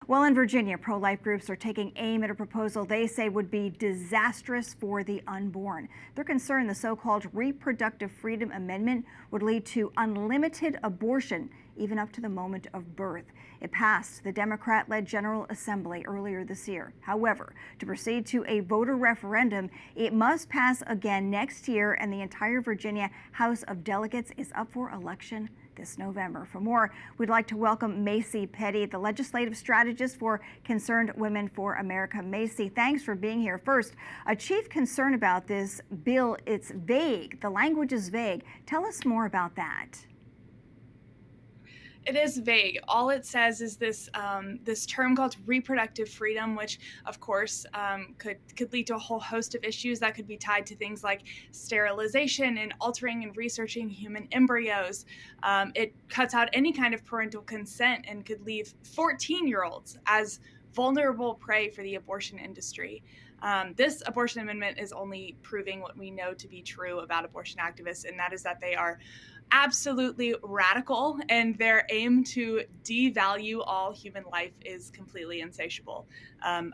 Well, in Virginia, pro-life groups are taking aim at a proposal they say would be disastrous for the unborn. They're concerned the so-called Reproductive Freedom Amendment would lead to unlimited abortion, even up to the moment of birth. It passed the Democrat-led General Assembly earlier this year. However, to proceed to a voter referendum, it must pass again next year, and the entire Virginia House of Delegates is up for election this November. For more, we'd like to welcome Macy Petty, the legislative strategist for Concerned Women for America. Macy, thanks for being here. First, a chief concern about this bill, it's vague. The language is vague. Tell us more about that. It is vague. All it says is this term called reproductive freedom, which of course could lead to a whole host of issues that could be tied to things like sterilization and altering and researching human embryos. It cuts out any kind of parental consent and could leave 14-year-olds as vulnerable prey for the abortion industry. This abortion amendment is only proving what we know to be true about abortion activists, and that is that they are absolutely radical, and their aim to devalue all human life is completely insatiable.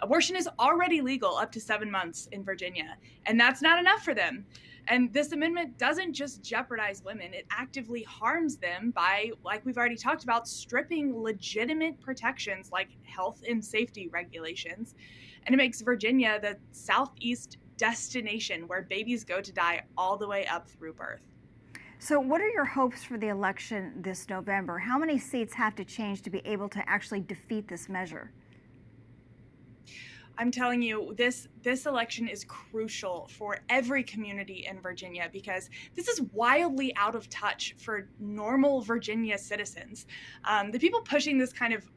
Abortion is already legal up to 7 months in Virginia, and that's not enough for them. And this amendment doesn't just jeopardize women, it actively harms them by, like we've already talked about, stripping legitimate protections like health and safety regulations. And it makes Virginia the southeast destination where babies go to die all the way up through birth. So what are your hopes for the election this November? How many seats have to change to be able to actually defeat this measure? I'm telling you, this election is crucial for every community in Virginia because this is wildly out of touch for normal Virginia citizens. The people pushing this kind of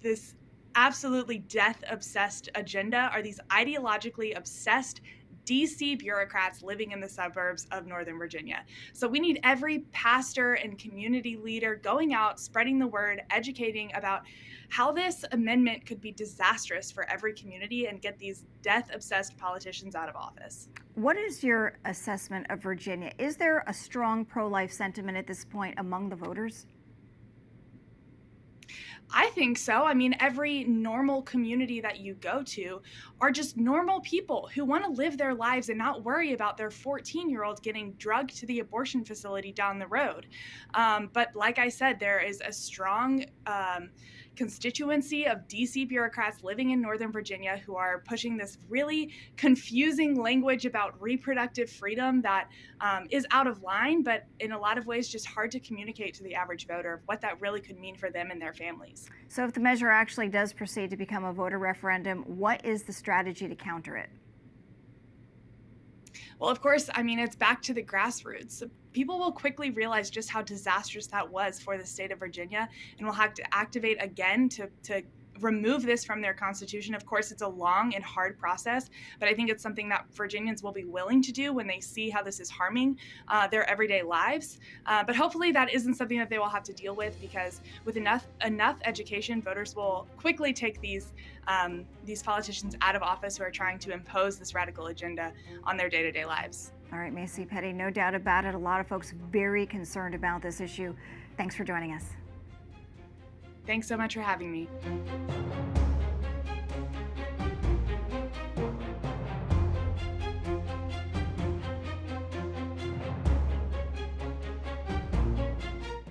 this absolutely death-obsessed agenda are these ideologically obsessed DC bureaucrats living in the suburbs of Northern Virginia. So we need every pastor and community leader going out, spreading the word, educating about how this amendment could be disastrous for every community and get these death-obsessed politicians out of office. What is your assessment of Virginia? Is there a strong pro-life sentiment at this point among the voters? I think so. I mean, every normal community that you go to are just normal people who want to live their lives and not worry about their 14-year-old getting drugged to the abortion facility down the road. But like I said, there is a strong constituency of DC bureaucrats living in Northern Virginia who are pushing this really confusing language about reproductive freedom that is out of line, but in a lot of ways just hard to communicate to the average voter of what that really could mean for them and their families. So if the measure actually does proceed to become a voter referendum, what is the strategy to counter it? Well, of course, I mean, it's back to the grassroots. People will quickly realize just how disastrous that was for the state of Virginia, and will have to activate again to remove this from their constitution. Of course, it's a long and hard process, but I think it's something that Virginians will be willing to do when they see how this is harming their everyday lives. But hopefully that isn't something that they will have to deal with, because with enough education, voters will quickly take these politicians out of office who are trying to impose this radical agenda on their day-to-day lives. All right, Macy Petty, no doubt about it. A lot of folks very concerned about this issue. Thanks for joining us. Thanks so much for having me.